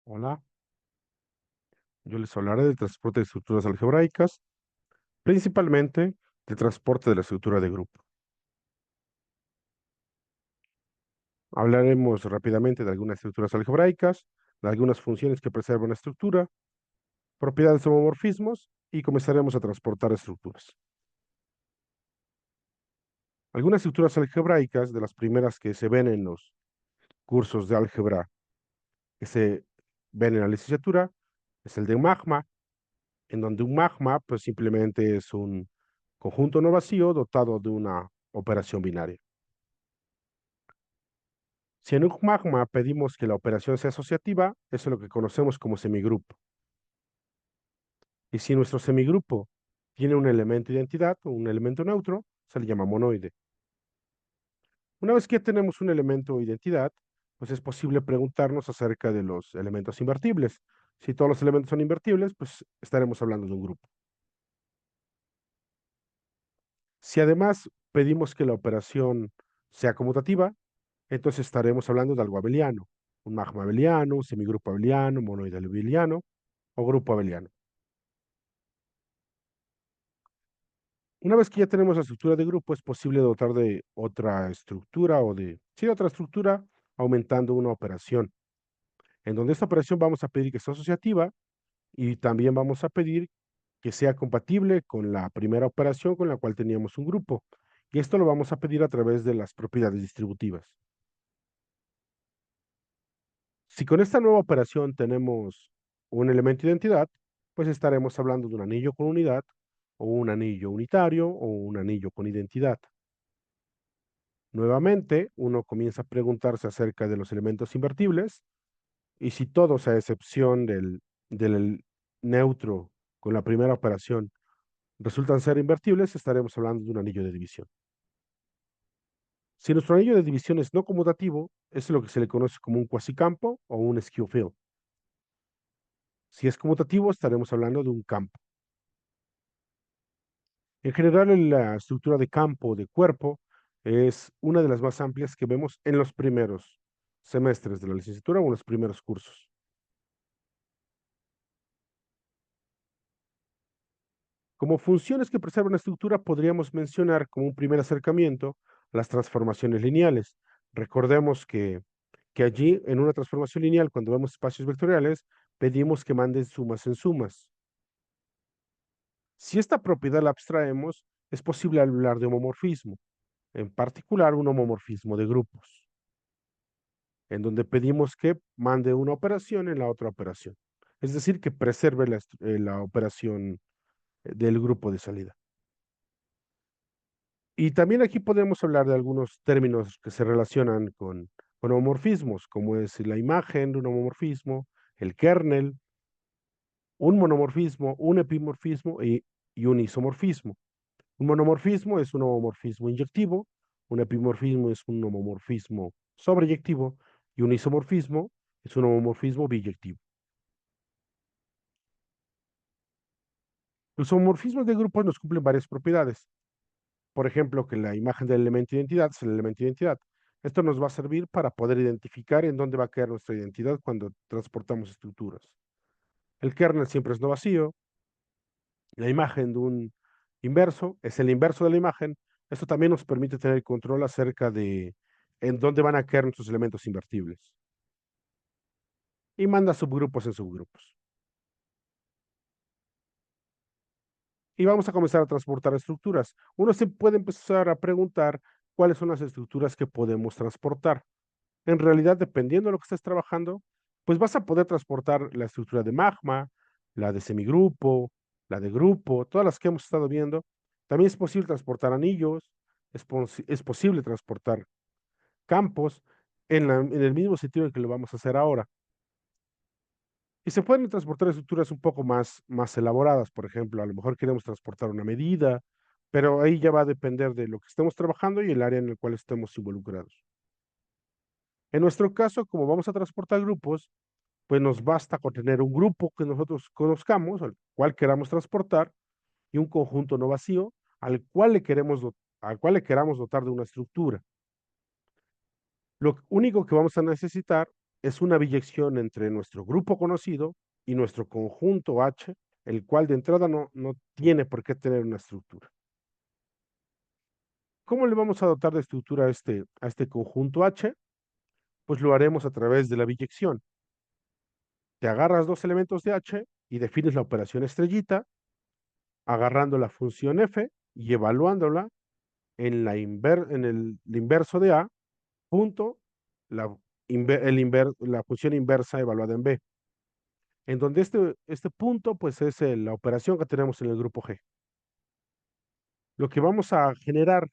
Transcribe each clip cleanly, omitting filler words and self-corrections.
Hola, yo les hablaré del transporte de estructuras algebraicas, principalmente del transporte de la estructura de grupo. Hablaremos rápidamente de algunas estructuras algebraicas, de algunas funciones que preservan la estructura, propiedades de homomorfismos y comenzaremos a transportar estructuras. Algunas estructuras algebraicas, de las primeras que se ven en los cursos de álgebra que se ven en la licenciatura, es el de un magma, en donde un magma pues simplemente es un conjunto no vacío dotado de una operación binaria. Si en un magma pedimos que la operación sea asociativa, eso es lo que conocemos como semigrupo. Y si nuestro semigrupo tiene un elemento identidad o un elemento neutro, se le llama monoide. Una vez que tenemos un elemento identidad, pues es posible preguntarnos acerca de los elementos invertibles. Si todos los elementos son invertibles, pues estaremos hablando de un grupo. Si además pedimos que la operación sea conmutativa, entonces estaremos hablando de algo abeliano, un magma abeliano, un semigrupo abeliano, monoide abeliano o grupo abeliano. Una vez que ya tenemos la estructura de grupo, es posible dotar de otra estructura o sí, otra estructura aumentando una operación, en donde esta operación vamos a pedir que sea asociativa y también vamos a pedir que sea compatible con la primera operación con la cual teníamos un grupo. Y esto lo vamos a pedir a través de las propiedades distributivas. Si con esta nueva operación tenemos un elemento de identidad, pues estaremos hablando de un anillo con unidad, o un anillo unitario, o un anillo con identidad. Nuevamente, uno comienza a preguntarse acerca de los elementos invertibles y si todos, a excepción del neutro con la primera operación, resultan ser invertibles, estaremos hablando de un anillo de división. Si nuestro anillo de división es no conmutativo, es lo que se le conoce como un cuasicampo o un skew field. Si es conmutativo, estaremos hablando de un campo. En general, la estructura de campo de cuerpo es una de las más amplias que vemos en los primeros semestres de la licenciatura o en los primeros cursos. Como funciones que preservan la estructura, podríamos mencionar como un primer acercamiento las transformaciones lineales. Recordemos que allí, en una transformación lineal, cuando vemos espacios vectoriales, pedimos que manden sumas en sumas. Si esta propiedad la abstraemos, es posible hablar de homomorfismo, en particular un homomorfismo de grupos, en donde pedimos que mande una operación en la otra operación. Es decir, que preserve la operación del grupo de salida. Y también aquí podemos hablar de algunos términos que se relacionan con homomorfismos, como es la imagen de un homomorfismo, el kernel, un monomorfismo, un epimorfismo y un isomorfismo. Un monomorfismo es un homomorfismo inyectivo, un epimorfismo es un homomorfismo sobreyectivo y un isomorfismo es un homomorfismo biyectivo. Los homomorfismos de grupos nos cumplen varias propiedades. Por ejemplo, que la imagen del elemento de identidad es el elemento de identidad. Esto nos va a servir para poder identificar en dónde va a quedar nuestra identidad cuando transportamos estructuras. El kernel siempre es no vacío. La imagen de un inverso es el inverso de la imagen. Esto también nos permite tener control acerca de en dónde van a quedar nuestros elementos invertibles. Y manda subgrupos en subgrupos. Y vamos a comenzar a transportar estructuras. Uno se puede empezar a preguntar cuáles son las estructuras que podemos transportar. En realidad, dependiendo de lo que estés trabajando, pues vas a poder transportar la estructura de magma, la de semigrupo, la de grupo, todas las que hemos estado viendo. También es posible transportar anillos, es posible transportar campos en el mismo sentido en que lo vamos a hacer ahora. Y se pueden transportar estructuras un poco más elaboradas, por ejemplo, a lo mejor queremos transportar una medida, pero ahí ya va a depender de lo que estemos trabajando y el área en el cual estemos involucrados. En nuestro caso, como vamos a transportar grupos, pues nos basta con tener un grupo que nosotros conozcamos, al cual queramos transportar, y un conjunto no vacío al cual le queramos dotar de una estructura. Lo único que vamos a necesitar es una biyección entre nuestro grupo conocido y nuestro conjunto H, el cual de entrada no tiene por qué tener una estructura. ¿Cómo le vamos a dotar de estructura a este conjunto H? Pues lo haremos a través de la biyección. Te agarras dos elementos de H y defines la operación estrellita, agarrando la función f y evaluándola en el inverso de A, punto, la, la función inversa evaluada en B, en donde este punto pues es la operación que tenemos en el grupo G. Lo que vamos a generar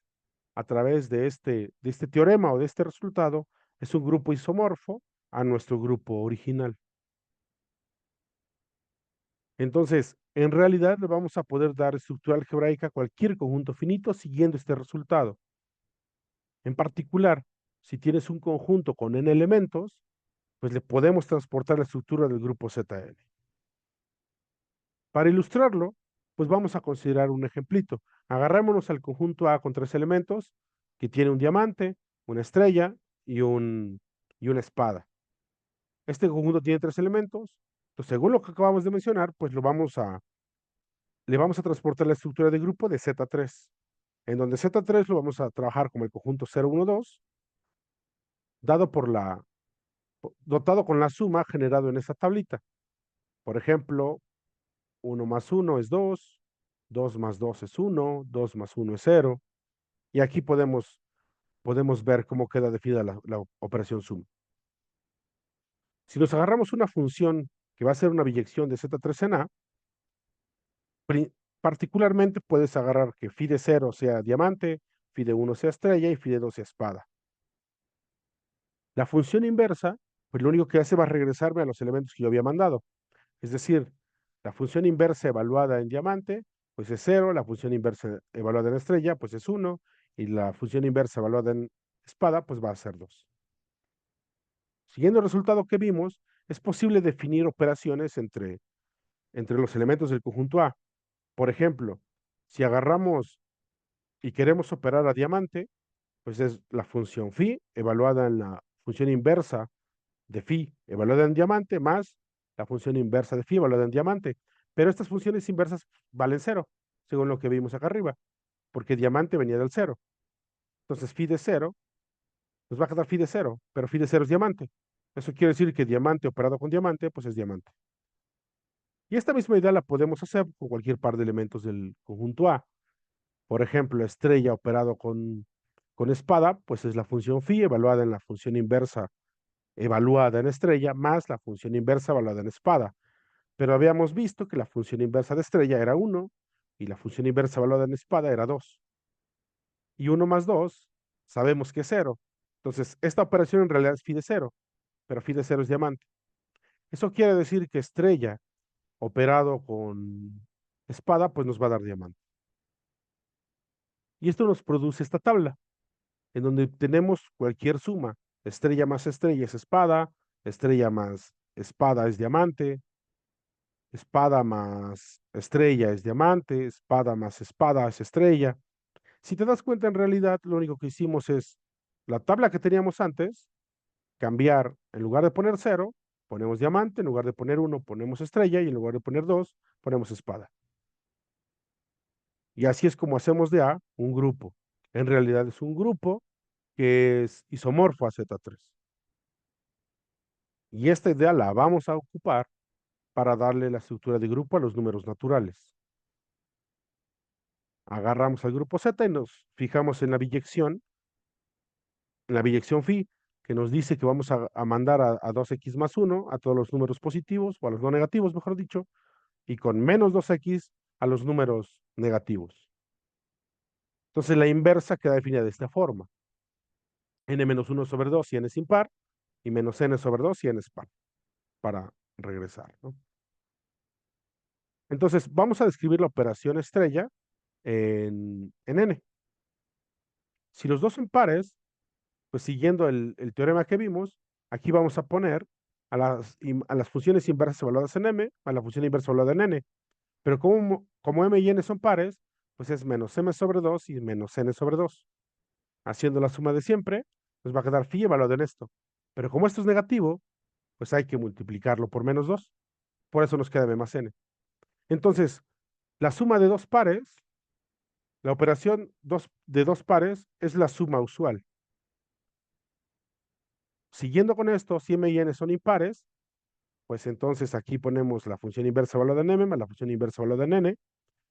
a través de este teorema o de este resultado es un grupo isomorfo a nuestro grupo original. Entonces, en realidad le vamos a poder dar estructura algebraica a cualquier conjunto finito siguiendo este resultado. En particular, si tienes un conjunto con n elementos, pues le podemos transportar la estructura del grupo ZN. Para ilustrarlo, pues vamos a considerar un ejemplito. Agarrémonos al conjunto A con tres elementos, que tiene un diamante, una estrella y una espada. Este conjunto tiene tres elementos, entonces según lo que acabamos de mencionar, pues le vamos a transportar la estructura de grupo de Z3, en donde Z3 lo vamos a trabajar como el conjunto 0, 1, 2, dado dotado con la suma generado en esta tablita. Por ejemplo, 1 más 1 es 2, 2 más 2 es 1, 2 más 1 es 0, y aquí podemos ver cómo queda definida la operación suma. Si nos agarramos una función que va a ser una biyección de Z3 en A, particularmente puedes agarrar que phi de 0 sea diamante, phi de 1 sea estrella y phi de 2 sea espada. La función inversa, pues lo único que hace va a regresarme a los elementos que yo había mandado. Es decir, la función inversa evaluada en diamante, pues es 0, la función inversa evaluada en estrella, pues es 1, y la función inversa evaluada en espada, pues va a ser 2. Siguiendo el resultado que vimos, es posible definir operaciones entre los elementos del conjunto A. Por ejemplo, si agarramos y queremos operar a diamante, pues es la función phi evaluada en la función inversa de phi evaluada en diamante más la función inversa de phi evaluada en diamante. Pero estas funciones inversas valen cero, según lo que vimos acá arriba, porque diamante venía del cero. Entonces phi de cero nos va a quedar phi de cero, pero phi de cero es diamante. Eso quiere decir que diamante operado con diamante, pues es diamante. Y esta misma idea la podemos hacer con cualquier par de elementos del conjunto A. Por ejemplo, estrella operado con espada, pues es la función phi evaluada en la función inversa evaluada en estrella más la función inversa evaluada en espada. Pero habíamos visto que la función inversa de estrella era 1 y la función inversa evaluada en espada era 2. Y 1 más 2 sabemos que es 0. Entonces, esta operación en realidad es phi de 0, pero phi de 0 es diamante. Eso quiere decir que estrella operado con espada, pues nos va a dar diamante. Y esto nos produce esta tabla, en donde tenemos cualquier suma. Estrella más estrella es espada, estrella más espada es diamante, espada más estrella es diamante, espada más espada es estrella. Si te das cuenta, en realidad lo único que hicimos es la tabla que teníamos antes, cambiar, en lugar de poner 0, ponemos diamante, en lugar de poner 1, ponemos estrella y en lugar de poner 2, ponemos espada. Y así es como hacemos de A un grupo. En realidad es un grupo que es isomorfo a Z3. Y esta idea la vamos a ocupar para darle la estructura de grupo a los números naturales. Agarramos al grupo Z y nos fijamos en la biyección phi, que nos dice que vamos a mandar a 2x más 1 a todos los números positivos, o a los no negativos, mejor dicho, y con menos 2x a los números negativos. Entonces la inversa queda definida de esta forma. N menos 1 sobre 2 si n es impar, y menos n sobre 2 si n es par, para regresar, ¿no? Entonces vamos a describir la operación estrella en n. Si los dos son pares, pues siguiendo el teorema que vimos, aquí vamos a poner a las funciones inversas evaluadas en m, a la función inversa evaluada en n. Pero como m y n son pares, pues es menos m sobre 2 y menos n sobre 2. Haciendo la suma de siempre, nos va a quedar phi evaluado en esto. Pero como esto es negativo, pues hay que multiplicarlo por -2. Por eso nos queda m más n. Entonces, la suma de dos pares, la operación de dos pares es la suma usual. Siguiendo con esto, si m y n son impares, pues entonces aquí ponemos la función inversa valorada en m más la función inversa valorada en n,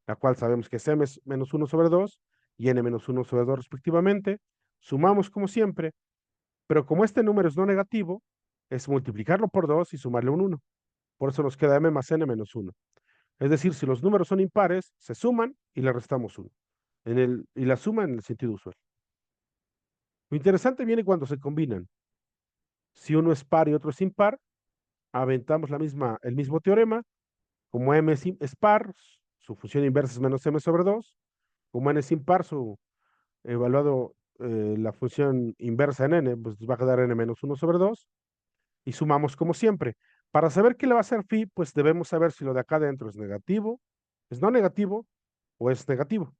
la cual sabemos que es m es menos 1 sobre 2 y n menos 1 sobre 2 respectivamente. Sumamos como siempre, pero como este número es no negativo, es multiplicarlo por 2 y sumarle un 1. Por eso nos queda m más n menos 1. Es decir, si los números son impares, se suman y le restamos 1. Y la suma en el sentido usual. Lo interesante viene cuando se combinan. Si uno es par y otro es impar, aventamos el mismo teorema. Como m es par, su función inversa es menos m sobre 2. Como n es impar, su evaluado la función inversa en n, pues va a quedar n menos 1 sobre 2. Y sumamos como siempre. Para saber qué le va a hacer phi, pues debemos saber si lo de acá adentro es negativo, es no negativo o es negativo.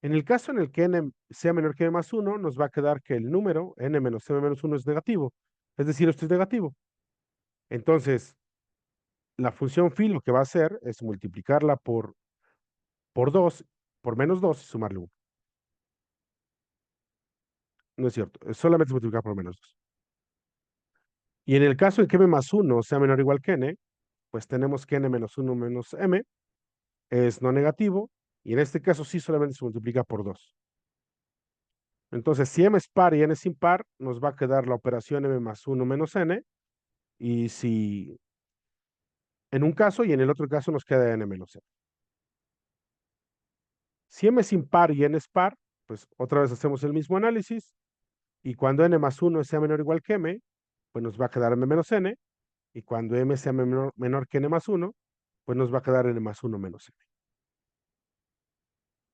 En el caso en el que n sea menor que m más 1, nos va a quedar que el número n menos m menos 1 es negativo. Es decir, esto es negativo. Entonces, la función phi lo que va a hacer es multiplicarla por 2, por -2 y sumarle 1. No es cierto, es solamente multiplicar por -2. Y en el caso en que m más 1 sea menor o igual que n, pues tenemos que n menos 1 menos m es no negativo, y en este caso sí solamente se multiplica por 2. Entonces, si m es par y n es impar, nos va a quedar la operación m más 1 menos n, y si en un caso y en el otro caso nos queda n menos n. Si m es impar y n es par, pues otra vez hacemos el mismo análisis, y cuando n más 1 sea menor o igual que m, pues nos va a quedar m menos n, y cuando m sea menor que n más 1, pues nos va a quedar n más 1 menos n.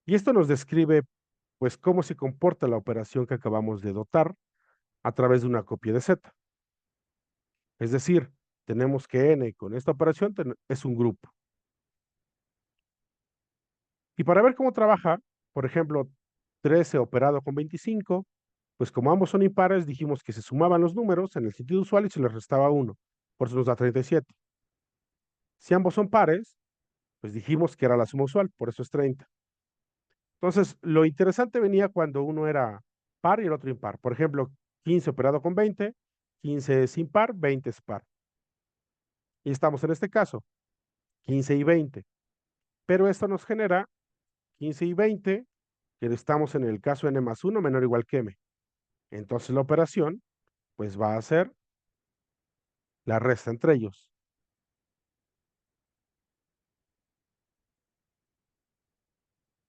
Y esto nos describe, pues, cómo se comporta la operación que acabamos de dotar a través de una copia de z. Es decir, tenemos que n con esta operación es un grupo. Y para ver cómo trabaja, por ejemplo, 13 operado con 25, pues como ambos son impares, dijimos que se sumaban los números en el sentido usual y se les restaba 1. Por eso nos da 37. Si ambos son pares, pues dijimos que era la suma usual, por eso es 30. Entonces, lo interesante venía cuando uno era par y el otro impar. Por ejemplo, 15 operado con 20, 15 es impar, 20 es par. Y estamos en este caso, 15 y 20. Pero esto nos genera 15 y 20, que estamos en el caso n más 1 menor o igual que m. Entonces la operación, pues va a ser la resta entre ellos,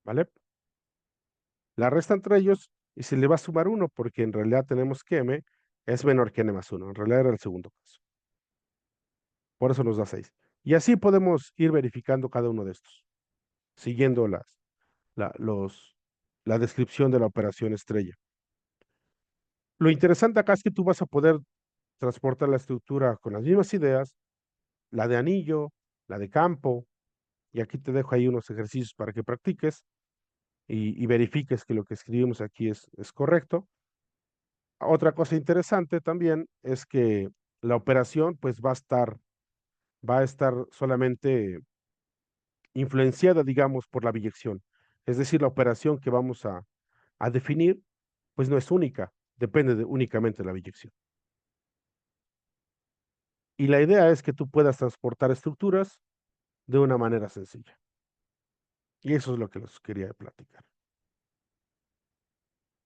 ¿vale? La resta entre ellos y se le va a sumar 1 porque en realidad tenemos que m es menor que n más 1. En realidad era el segundo caso. Por eso nos da 6. Y así podemos ir verificando cada uno de estos, siguiendo la, los, la descripción de la operación estrella. Lo interesante acá es que tú vas a poder transportar la estructura con las mismas ideas, la de anillo, la de campo, y aquí te dejo ahí unos ejercicios para que practiques y verifiques que lo que escribimos aquí es correcto. Otra cosa interesante también es que la operación pues va a estar solamente influenciada, digamos, por la biyección. Es decir, la operación que vamos a definir pues no es única, depende únicamente de la biyección. Y la idea es que tú puedas transportar estructuras de una manera sencilla. Y eso es lo que les quería platicar.